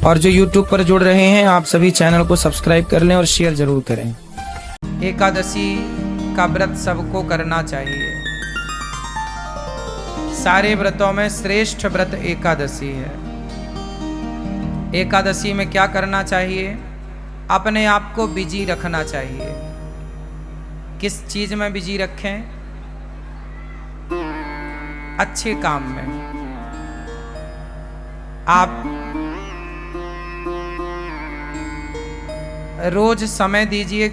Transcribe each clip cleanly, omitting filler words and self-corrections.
और जो YouTube पर जुड़ रहे हैं आप सभी चैनल को सब्सक्राइब कर लें और शेयर जरूर करें। एकादशी का व्रत सबको करना चाहिए। सारे व्रतों में श्रेष्ठ व्रत एकादशी है। एकादशी में क्या करना चाहिए? अपने आप को बिजी रखना चाहिए। किस चीज में बिजी रखें? अच्छे काम में। आप रोज समय दीजिए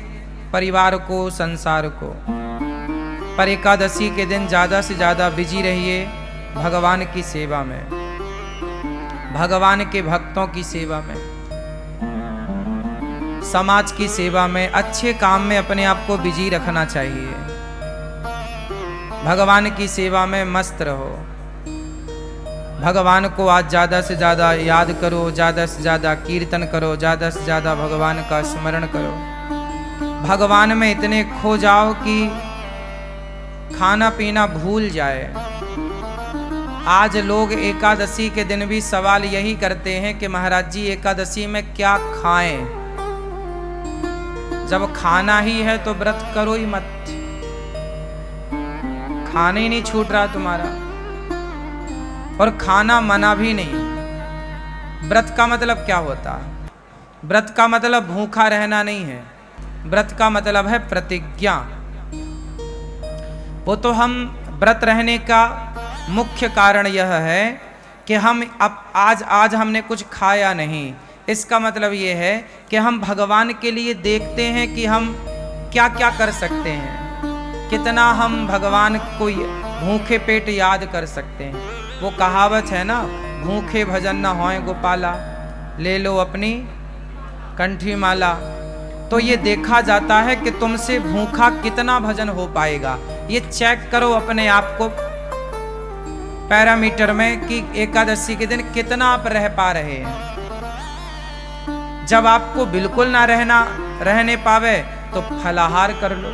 परिवार को, संसार को, पर एकादशी के दिन ज्यादा से ज्यादा बिजी रहिए भगवान की सेवा में, भगवान के भक्तों की सेवा में, समाज की सेवा में, अच्छे काम में अपने आप को बिजी रखना चाहिए। भगवान की सेवा में मस्त रहो। भगवान को आज ज़्यादा से ज़्यादा याद करो, ज़्यादा से ज़्यादा कीर्तन करो, ज़्यादा से ज़्यादा भगवान का स्मरण करो। भगवान में इतने खो जाओ कि खाना पीना भूल जाए। आज लोग एकादशी के दिन भी सवाल यही करते हैं कि महाराज जी एकादशी में क्या खाएं? जब खाना ही है तो व्रत करो ही मत। खाने ही नहीं छूट रहा तुम्हारा, और खाना मना भी नहीं। व्रत का मतलब क्या होता है? व्रत का मतलब भूखा रहना नहीं है। व्रत का मतलब है प्रतिज्ञा। वो तो हम व्रत रहने का मुख्य कारण यह है कि हम अब आज हमने कुछ खाया नहीं। इसका मतलब ये है कि हम भगवान के लिए देखते हैं कि हम क्या क्या कर सकते हैं, कितना हम भगवान को भूखे पेट याद कर सकते हैं। वो कहावत है ना, भूखे भजन न होए गोपाला, ले लो अपनी कंठी माला। तो ये देखा जाता है कि तुमसे भूखा कितना भजन हो पाएगा। ये चेक करो अपने आप को पैरामीटर में कि एकादशी के दिन कितना आप रह पा रहे हैं। जब आपको बिल्कुल ना रहने पावे तो फलाहार कर लो।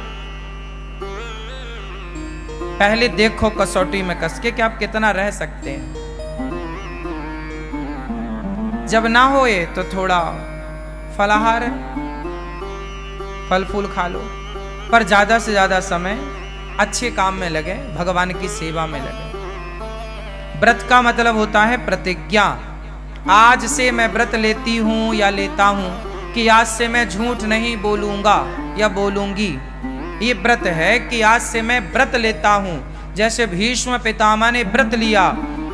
पहले देखो कसौटी में कस के कि आप कितना रह सकते हैं। जब ना होए तो थोड़ा फलाहार, फल फूल खा लो, पर ज्यादा से ज्यादा समय अच्छे काम में लगे, भगवान की सेवा में लगे। व्रत का मतलब होता है प्रतिज्ञा। आज से मैं व्रत लेती हूं या लेता हूं कि आज से मैं झूठ नहीं बोलूंगा या बोलूंगी। ये व्रत है कि आज से मैं व्रत लेता हूं। जैसे भीष्म पितामह ने व्रत लिया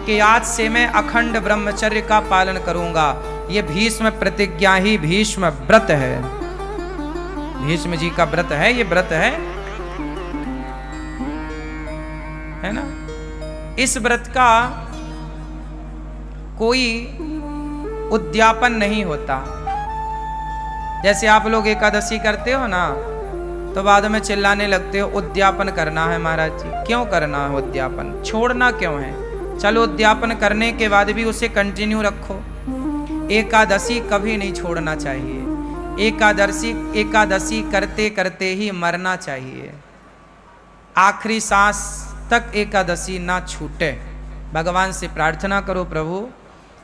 कि आज से मैं अखंड ब्रह्मचर्य का पालन करूंगा। ये भीष्म प्रतिज्ञा ही भीष्म व्रत है। भीष्म जी का व्रत है, ये व्रत है ना। इस व्रत का कोई उद्यापन नहीं होता। जैसे आप लोग एकादशी करते हो ना, तो बाद में चिल्लाने लगते हो उद्यापन करना है महाराज जी। क्यों करना है उद्यापन? छोड़ना क्यों है? चलो उद्यापन करने के बाद भी उसे कंटिन्यू रखो। एकादशी कभी नहीं छोड़ना चाहिए। एकादशी करते करते ही मरना चाहिए। आखिरी सांस तक एकादशी ना छूटे। भगवान से प्रार्थना करो, प्रभु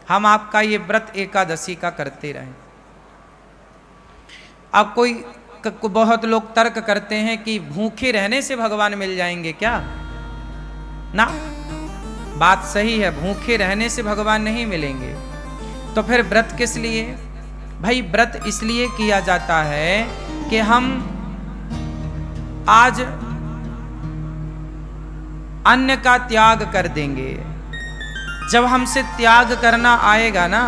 हम आपका ये व्रत एकादशी का करते रहें। अब बहुत लोग तर्क करते हैं कि भूखे रहने से भगवान मिल जाएंगे क्या? ना, बात सही है, भूखे रहने से भगवान नहीं मिलेंगे। तो फिर व्रत किस लिए? भाई व्रत इसलिए किया जाता है कि हम आज अन्न का त्याग कर देंगे। जब हमसे त्याग करना आएगा ना,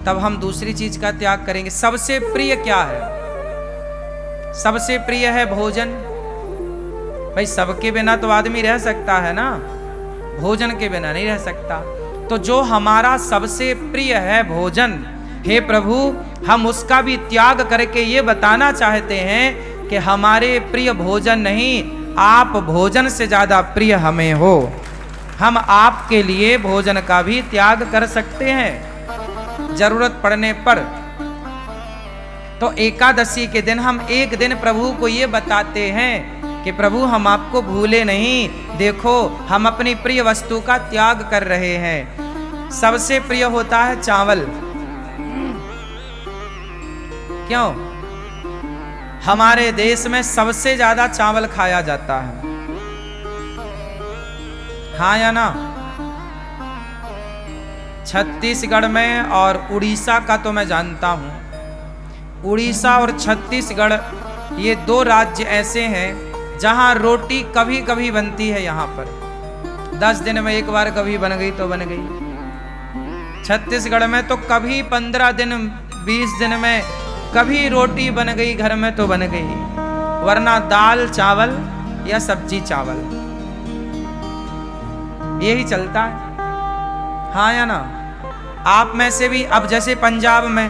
तब हम दूसरी चीज का त्याग करेंगे। सबसे प्रिय क्या है? सबसे प्रिय है भोजन। भाई सबके बिना तो आदमी रह सकता है ना, भोजन के बिना नहीं रह सकता। तो जो हमारा सबसे प्रिय है भोजन, हे प्रभु हम उसका भी त्याग करके ये बताना चाहते हैं कि हमारे प्रिय भोजन नहीं, आप भोजन से ज्यादा प्रिय हमें हो। हम आपके लिए भोजन का भी त्याग कर सकते हैं जरूरत पड़ने पर। तो एकादशी के दिन हम एक दिन प्रभु को ये बताते हैं कि प्रभु हम आपको भूले नहीं, देखो हम अपनी प्रिय वस्तु का त्याग कर रहे हैं। सबसे प्रिय होता है चावल, क्यों? हमारे देश में सबसे ज्यादा चावल खाया जाता है, हाँ या ना? छत्तीसगढ़ में और उड़ीसा का तो मैं जानता हूं, उड़ीसा और छत्तीसगढ़ ये दो राज्य ऐसे हैं जहां रोटी कभी कभी बनती है। यहां पर 10 दिन में एक बार कभी बन गई तो बन गई। छत्तीसगढ़ में तो कभी 15 दिन 20 दिन में कभी रोटी बन गई घर में तो बन गई, वरना दाल चावल या सब्जी चावल यही चलता है, हाँ या ना? आप में से भी अब जैसे पंजाब में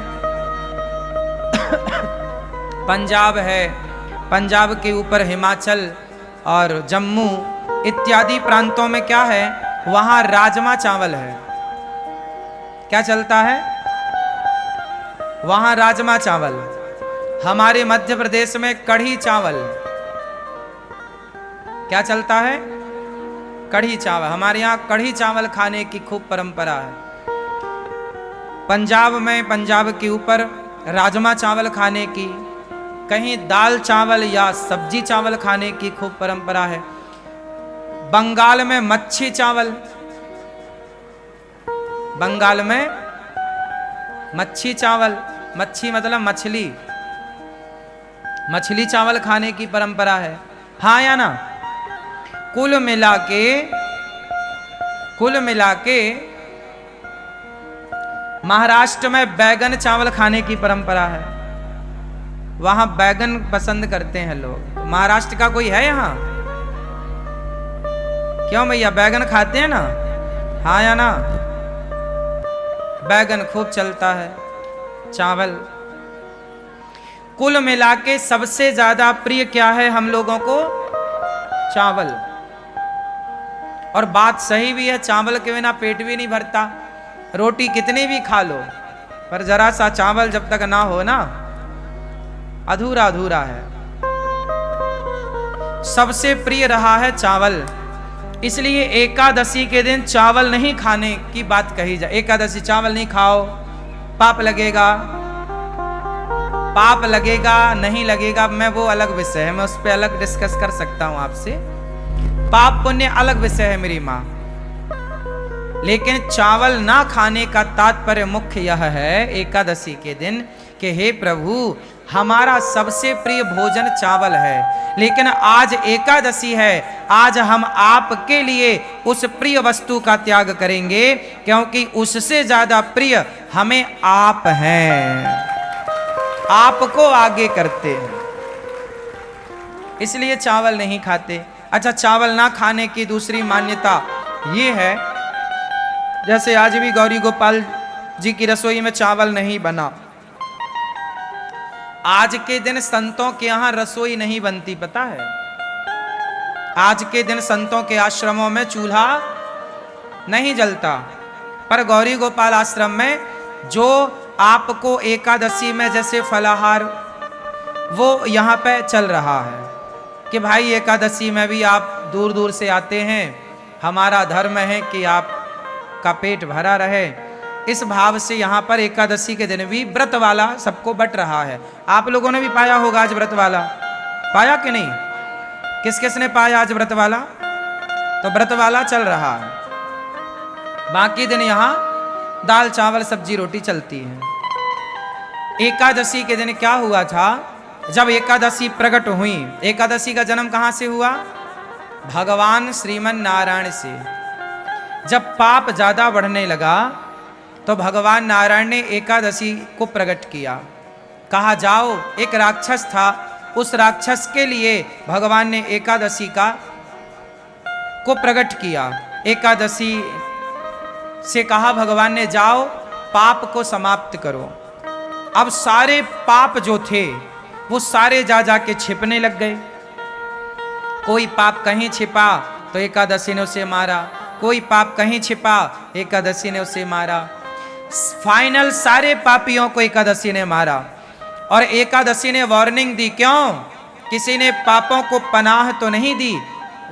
पंजाब है, पंजाब के ऊपर हिमाचल और जम्मू इत्यादि प्रांतों में क्या है, वहां राजमा चावल है। क्या चलता है? वहां राजमा चावल। हमारे मध्य प्रदेश में कढ़ी चावल। क्या चलता है? कढ़ी चावल। हमारे यहाँ कढ़ी चावल खाने की खूब परंपरा है। पंजाब में, पंजाब के ऊपर राजमा चावल खाने की, कहीं दाल चावल या सब्जी चावल खाने की खूब परंपरा है। बंगाल में मच्छी चावल, बंगाल में मच्छी चावल, मच्छी मतलब मछली, मछली चावल खाने की परंपरा है, हाँ या ना? कुल मिला के महाराष्ट्र में बैगन चावल खाने की परंपरा है। वहां बैगन पसंद करते हैं लोग। महाराष्ट्र का कोई है यहां? क्यों भैया, बैगन खाते हैं ना, हाँ या ना? बैगन खूब चलता है, चावल। कुल मिला के सबसे ज्यादा प्रिय क्या है हम लोगों को? चावल। और बात सही भी है, चावल के बिना पेट भी नहीं भरता। रोटी कितनी भी खा लो, पर जरा सा चावल जब तक ना हो ना, अधूरा अधूरा है। सबसे प्रिय रहा है चावल, इसलिए एकादशी के दिन चावल नहीं खाने की बात कही जाए। एकादशी चावल नहीं खाओ, पाप लगेगा। पाप लगेगा नहीं लगेगा मैं वो अलग विषय है, मैं उस पर अलग डिस्कस कर सकता हूं आपसे। पाप पुण्य अलग विषय है मेरी माँ। लेकिन चावल ना खाने का तात्पर्य मुख्य यह है एकादशी के दिन कि हे प्रभु, हमारा सबसे प्रिय भोजन चावल है, लेकिन आज एकादशी है, आज हम आपके लिए उस प्रिय वस्तु का त्याग करेंगे, क्योंकि उससे ज्यादा प्रिय हमें आप हैं, आपको आगे करते हैं, इसलिए चावल नहीं खाते। अच्छा, चावल ना खाने की दूसरी मान्यता ये है, जैसे आज भी गौरी गोपाल जी की रसोई में चावल नहीं बना। आज के दिन संतों के यहां रसोई नहीं बनती, पता है? आज के दिन संतों के आश्रमों में चूल्हा नहीं जलता, पर गौरी गोपाल आश्रम में जो आपको एकादशी में जैसे फलाहार, वो यहाँ पे चल रहा है कि भाई एकादशी में भी आप दूर दूर से आते हैं, हमारा धर्म है कि आपका पेट भरा रहे। इस भाव से यहाँ पर एकादशी के दिन भी व्रत वाला सबको बट रहा है। आप लोगों ने भी पाया होगा आज व्रत वाला, पाया कि नहीं? किस किस ने पाया आज व्रत वाला? तो व्रत वाला चल रहा है, बाकी दिन यहाँ दाल चावल सब्जी रोटी चलती है। एकादशी के दिन क्या हुआ था? जब एकादशी प्रकट हुई, एकादशी का जन्म कहाँ से हुआ? भगवान श्रीमन नारायण से। जब पाप ज्यादा बढ़ने लगा तो भगवान नारायण ने एकादशी को प्रकट किया। कहा जाओ, एक राक्षस था, उस राक्षस के लिए भगवान ने एकादशी को प्रकट किया। एकादशी से कहा भगवान ने, जाओ पाप को समाप्त करो। अब सारे पाप जो थे वो सारे जा जाके छिपने लग गए। कोई पाप कहीं छिपा तो एकादशी ने उसे मारा, कोई पाप कहीं छिपा एकादशी ने उसे मारा। फाइनल सारे पापियों को एकादशी ने मारा। और एकादशी ने वार्निंग दी, क्यों? किसी ने पापों को पनाह तो नहीं दी,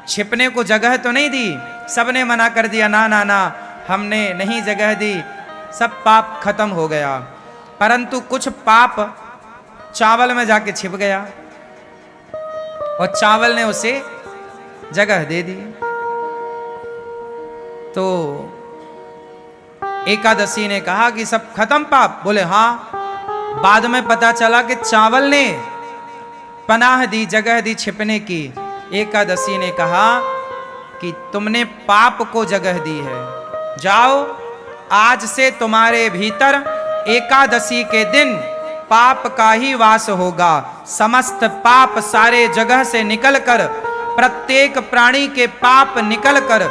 छिपने को जगह तो नहीं दी, सबने मना कर दिया, ना ना ना, हमने नहीं जगह दी, सब पाप खत्म हो गया। परंतु कुछ पाप चावल में जाके छिप गया और चावल ने उसे जगह दे दी। तो एकादशी ने कहा कि सब खत्म पाप? बोले हाँ। बाद में पता चला कि चावल ने पनाह दी, जगह दी छिपने की। एकादशी ने कहा कि तुमने पाप को जगह दी है, जाओ आज से तुम्हारे भीतर एकादशी के दिन पाप का ही वास होगा। समस्त पाप सारे जगह से निकलकर, प्रत्येक प्राणी के पाप निकलकर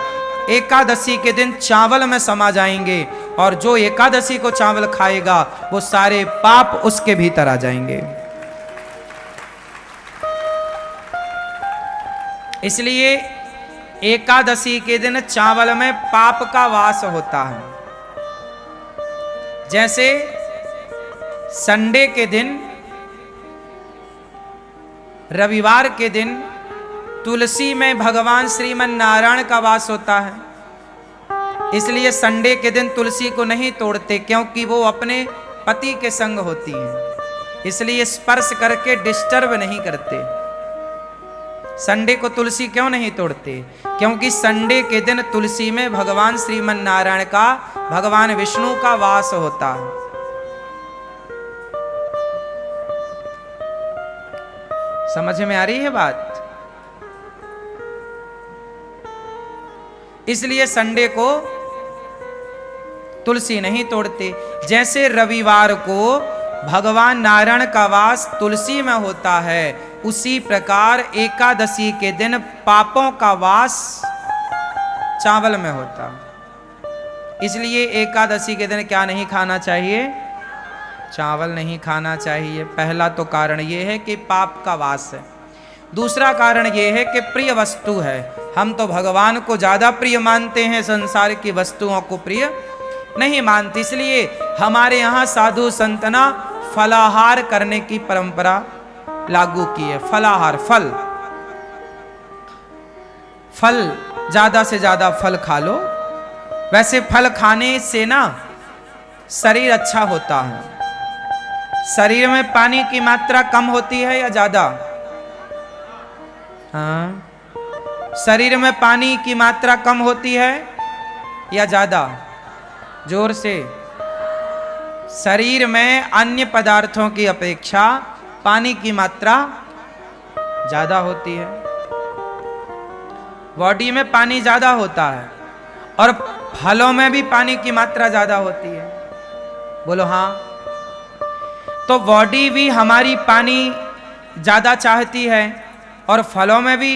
एकादशी के दिन चावल में समा जाएंगे, और जो एकादशी को चावल खाएगा वो सारे पाप उसके भीतर आ जाएंगे। इसलिए एकादशी के दिन चावल में पाप का वास होता है। जैसे संडे के दिन, रविवार के दिन तुलसी में भगवान श्रीमन नारायण का वास होता है, इसलिए संडे के दिन तुलसी को नहीं तोड़ते, क्योंकि वो अपने पति के संग होती है, इसलिए स्पर्श करके डिस्टर्ब नहीं करते। संडे को तुलसी क्यों नहीं तोड़ते? क्योंकि संडे के दिन तुलसी में भगवान श्रीमन नारायण का, भगवान विष्णु का वास होता है। समझ में आ रही है बात? इसलिए संडे को तुलसी नहीं तोड़ते। जैसे रविवार को भगवान नारायण का वास तुलसी में होता है, उसी प्रकार एकादशी के दिन पापों का वास चावल में होता है। इसलिए एकादशी के दिन क्या नहीं खाना चाहिए? चावल नहीं खाना चाहिए। पहला तो कारण यह है कि पाप का वास है। दूसरा कारण यह है कि प्रिय वस्तु है। हम तो भगवान को ज्यादा प्रिय मानते हैं, संसार की वस्तुओं को प्रिय नहीं मानते। इसलिए हमारे यहाँ साधु संतना फलाहार करने की परंपरा लागू की है। फलाहार, फल फल ज्यादा से ज्यादा फल खा लो। वैसे फल खाने से ना शरीर अच्छा होता है। शरीर में पानी की मात्रा कम होती है या ज्यादा? हाँ, शरीर में पानी की मात्रा कम होती है या ज्यादा? जोर से। शरीर में अन्य पदार्थों की अपेक्षा पानी की मात्रा ज्यादा होती है। बॉडी में पानी ज्यादा होता है और फलों में भी पानी की मात्रा ज्यादा होती है। बोलो हाँ। तो बॉडी भी हमारी पानी ज्यादा चाहती है और फलों में भी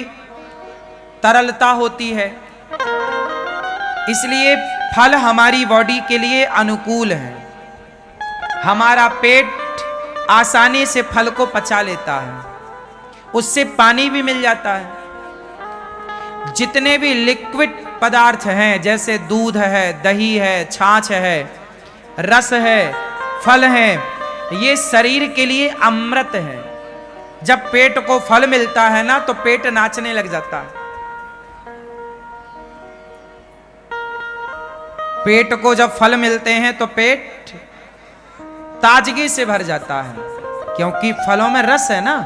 तरलता होती है, इसलिए फल हमारी बॉडी के लिए अनुकूल है। हमारा पेट आसानी से फल को पचा लेता है, उससे पानी भी मिल जाता है। जितने भी लिक्विड पदार्थ हैं, जैसे दूध है, दही है, छाछ है, रस है, फल है, ये शरीर के लिए अमृत है। जब पेट को फल मिलता है ना, तो पेट नाचने लग जाता है। पेट को जब फल मिलते हैं तो पेट ताजगी से भर जाता है, क्योंकि फलों में रस है ना,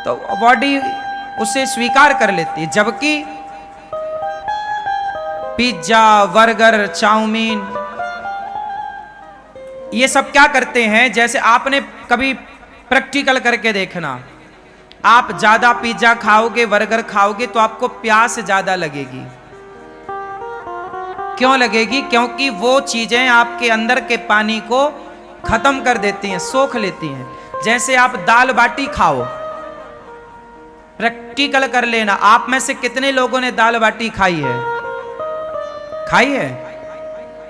तो बॉडी उसे स्वीकार कर लेती है। जबकि पिज्जा, बर्गर, चाउमीन, ये सब क्या करते हैं? जैसे आपने कभी प्रैक्टिकल करके देखना, आप ज्यादा पिज्जा खाओगे, बर्गर खाओगे तो आपको प्यास ज्यादा लगेगी। क्यों लगेगी? क्योंकि वो चीजें आपके अंदर के पानी को खत्म कर देती हैं, सोख लेती हैं। जैसे आप दाल बाटी खाओ, प्रैक्टिकल कर लेना, आप में से कितने लोगों ने दाल बाटी खाई है? खाई है?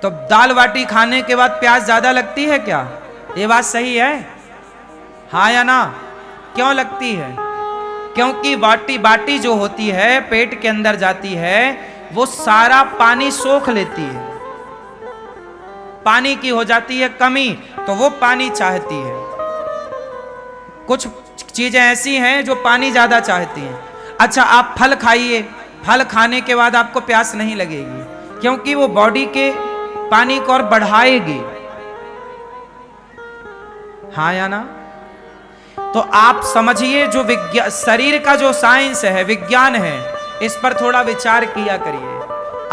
तो दाल बाटी खाने के बाद प्यास ज्यादा लगती है क्या? ये बात सही है? हाँ या ना? क्यों लगती है? क्योंकि बाटी जो होती है, पेट के अंदर जाती है, वो सारा पानी सोख लेती है। पानी की हो जाती है कमी, तो वो पानी चाहती है। कुछ चीजें ऐसी हैं जो पानी ज्यादा चाहती हैं। अच्छा, आप फल खाइए, फल खाने के बाद आपको प्यास नहीं लगेगी, क्योंकि वो बॉडी के पानी को और बढ़ाएगी। हाँ या ना? तो आप समझिए जो विज्ञान, शरीर का जो साइंस है, विज्ञान है, इस पर थोड़ा विचार किया करिए।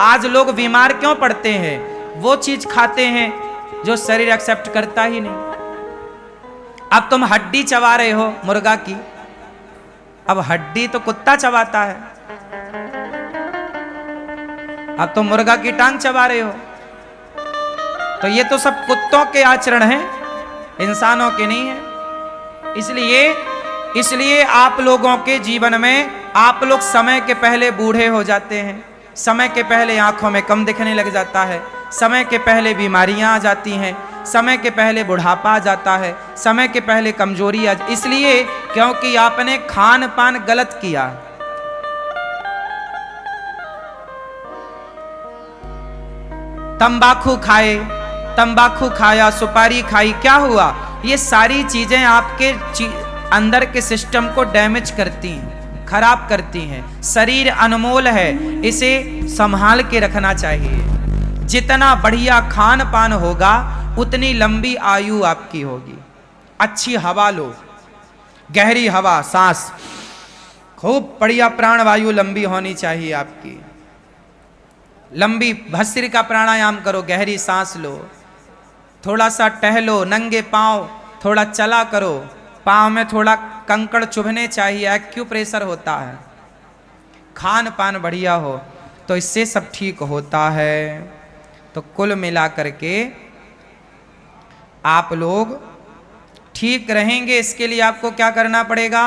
आज लोग बीमार क्यों पड़ते हैं? वो चीज खाते हैं जो शरीर एक्सेप्ट करता ही नहीं। अब तुम हड्डी चबा रहे हो मुर्गा की, अब हड्डी तो कुत्ता चबाता है, अब तुम मुर्गा की टांग चबा रहे हो। तो ये तो सब कुत्तों के आचरण हैं, इंसानों के नहीं है। इसलिए आप लोगों के जीवन में आप लोग समय के पहले बूढ़े हो जाते हैं, समय के पहले आंखों में कम दिखने लग जाता है, समय के पहले बीमारियां आ जाती हैं, समय के पहले बुढ़ापा आ जाता है, समय के पहले कमजोरी आ, इसलिए क्योंकि आपने खान पान गलत किया। तंबाकू खाए, तंबाकू खाया, सुपारी खाई, क्या हुआ? ये सारी चीजें आपके अंदर के सिस्टम को डैमेज करती हैं, खराब करती हैं। शरीर अनमोल है, इसे संभाल के रखना चाहिए। जितना बढ़िया खान पान होगा उतनी लंबी आयु आपकी होगी। अच्छी हवा लो, गहरी हवा, सांस, खूब बढ़िया प्राणवायु लंबी होनी चाहिए आपकी। लंबी भस्त्रिका का प्राणायाम करो, गहरी सांस लो, थोड़ा सा टहलो, नंगे पांव थोड़ा चला करो, पांव में थोड़ा कंकड़ चुभने चाहिए, एक्यूप्रेशर होता है। खान पान बढ़िया हो तो इससे सब ठीक होता है। तो कुल मिला करके आप लोग ठीक रहेंगे, इसके लिए आपको क्या करना पड़ेगा?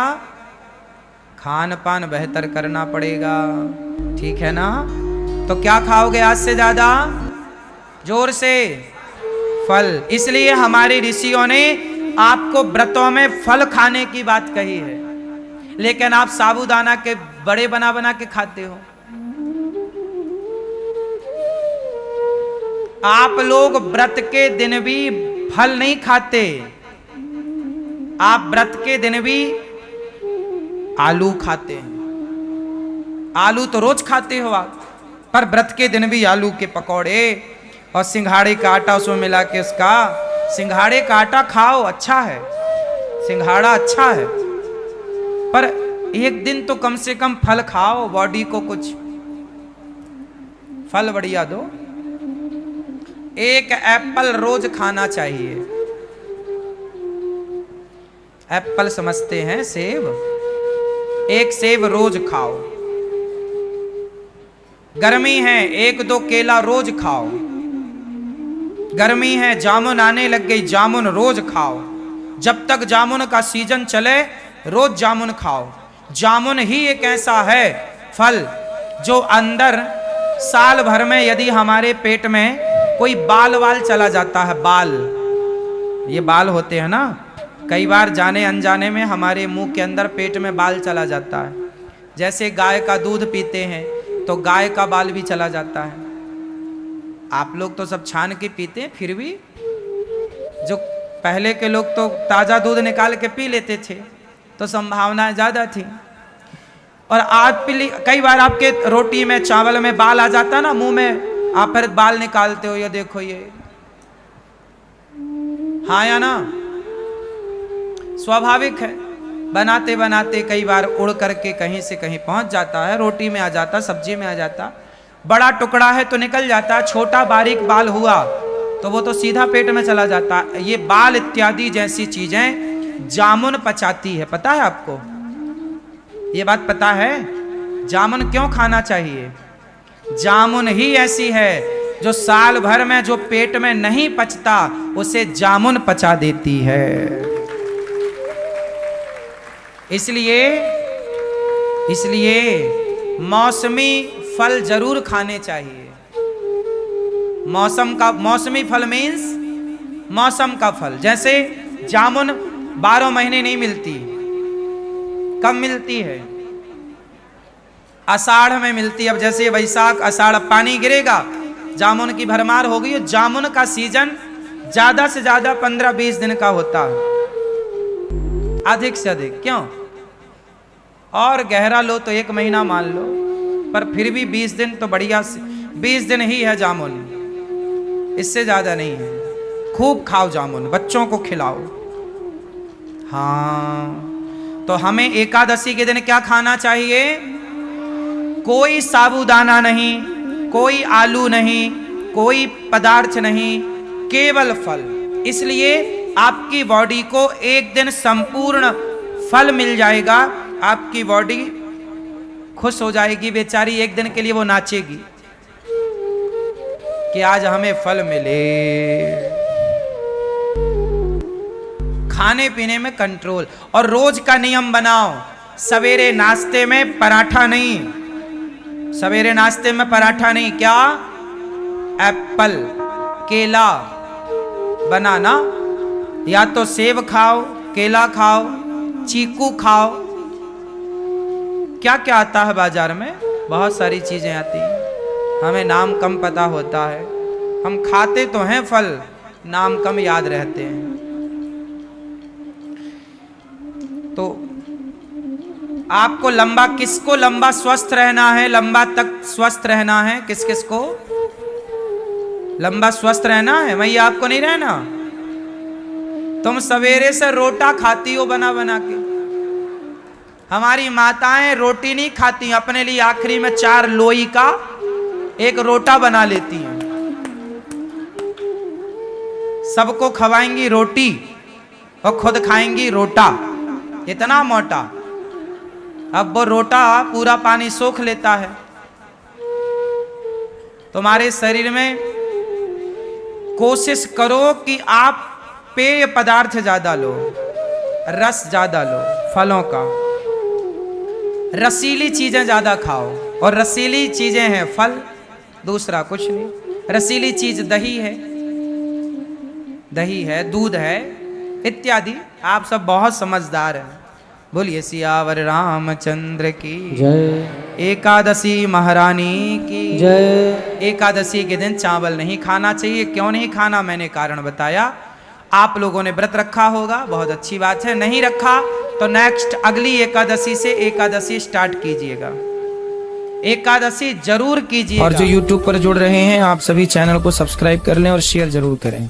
खान पान बेहतर करना पड़ेगा, ठीक है ना? तो क्या खाओगे आज से ज्यादा? जोर से फल। इसलिए हमारे ऋषियों ने आपको व्रतों में फल खाने की बात कही है, लेकिन आप साबूदाना के बड़े बना बना के खाते हो। आप लोग व्रत के दिन भी फल नहीं खाते, आप व्रत के दिन भी आलू खाते हैं। आलू तो रोज खाते हो आप, पर व्रत के दिन भी आलू के पकौड़े और सिंघाड़े का आटा उसमें मिला के, उसका सिंघाड़े का आटा खाओ, अच्छा है, सिंघाड़ा अच्छा है, पर एक दिन तो कम से कम फल खाओ, बॉडी को कुछ फल बढ़िया दो। एक एप्पल रोज खाना चाहिए। एप्पल समझते हैं सेब, एक सेब रोज खाओ। गर्मी है, एक दो केला रोज खाओ। गर्मी है, जामुन आने लग गई, जामुन रोज खाओ। जब तक जामुन का सीजन चले रोज जामुन खाओ। जामुन ही एक ऐसा है फल जो अंदर साल भर में यदि हमारे पेट में कोई बाल वाल चला जाता है, बाल, ये बाल होते हैं ना, कई बार जाने अनजाने में हमारे मुंह के अंदर पेट में बाल चला जाता है। जैसे गाय का दूध पीते हैं तो गाय का बाल भी चला जाता है। आप लोग तो सब छान के पीते हैं, फिर भी जो पहले के लोग तो ताजा दूध निकाल के पी लेते थे, तो संभावनाएं ज्यादा थी। और आज कई बार आपके रोटी में, चावल में बाल आ जाता ना मुंह में, आप फिर बाल निकालते हो, ये देखो ये, हाँ या ना? स्वाभाविक है, बनाते बनाते कई बार उड़ करके कहीं से कहीं पहुंच जाता है, रोटी में आ जाता, सब्जी में आ जाता। बड़ा टुकड़ा है तो निकल जाता, छोटा बारीक बाल हुआ तो वो तो सीधा पेट में चला जाता। ये बाल इत्यादि जैसी चीजें जामुन पचाती है, पता है आपको? ये बात पता है? जामुन क्यों खाना चाहिए? जामुन ही ऐसी है जो साल भर में जो पेट में नहीं पचता उसे जामुन पचा देती है। इसलिए मौसमी फल जरूर खाने चाहिए। मौसमी फल मीन्स मौसम का फल। जैसे जामुन 12 महीने नहीं मिलती, कब मिलती है? आषाढ़ में मिलती। अब जैसे वैशाख आषाढ़ पानी गिरेगा, जामुन की भरमार हो गई। जामुन का सीजन ज्यादा से ज्यादा 15-20 दिन का होता है, अधिक से अधिक। क्यों? और गहरा लो तो 1 महीना मान लो, पर फिर भी 20 दिन तो बढ़िया, 20 दिन ही है जामुन, इससे ज्यादा नहीं है। खूब खाओ जामुन, बच्चों को खिलाओ। हाँ, तो हमें एकादशी के दिन क्या खाना चाहिए? कोई साबूदाना नहीं, कोई आलू नहीं, कोई पदार्थ नहीं, केवल फल। इसलिए आपकी बॉडी को एक दिन संपूर्ण फल मिल जाएगा, आपकी बॉडी खुश हो जाएगी, बेचारी एक दिन के लिए वो नाचेगी कि आज हमें फल मिले। खाने पीने में कंट्रोल, और रोज का नियम बनाओ, सवेरे नाश्ते में पराठा नहीं, सवेरे नाश्ते में पराठा नहीं, क्या? एप्पल, केला, बनाना, या तो सेब खाओ, केला खाओ, चीकू खाओ, क्या क्या आता है बाजार में, बहुत सारी चीजें आती हैं, हमें नाम कम पता होता है, हम खाते तो हैं फल, नाम कम याद रहते हैं। तो आपको लंबा, किसको लंबा स्वस्थ रहना है, लंबा तक स्वस्थ रहना है, किस किस को लंबा स्वस्थ रहना है? भैया आपको नहीं रहना? तुम सवेरे से रोटा खाती हो बना बना के, हमारी माताएं रोटी नहीं खाती, अपने लिए आखिरी में 4 लोई का एक रोटा बना लेती हैं, सबको खवाएंगी रोटी और खुद खाएंगी रोटा, इतना मोटा। अब वो रोटा पूरा पानी सोख लेता है। तुम्हारे शरीर में कोशिश करो कि आप पेय पदार्थ ज्यादा लो, रस ज्यादा लो, फलों का, रसीली चीजें ज्यादा खाओ, और रसीली चीजें हैं फल, दूसरा कुछ नहीं। रसीली चीज दही है, दूध है, इत्यादि। आप सब बहुत समझदार हैं। बोलिए सियावर रामचंद्र की जय। एकादशी महारानी की जय। एकादशी के दिन चावल नहीं खाना चाहिए। क्यों नहीं खाना, मैंने कारण बताया। आप लोगों ने व्रत रखा होगा, बहुत अच्छी बात है। नहीं रखा तो नेक्स्ट अगली एकादशी से एकादशी स्टार्ट कीजिएगा, एकादशी जरूर कीजिएगा। और जो YouTube पर जुड़ रहे हैं, आप सभी चैनल को सब्सक्राइब कर लें और शेयर जरूर करें।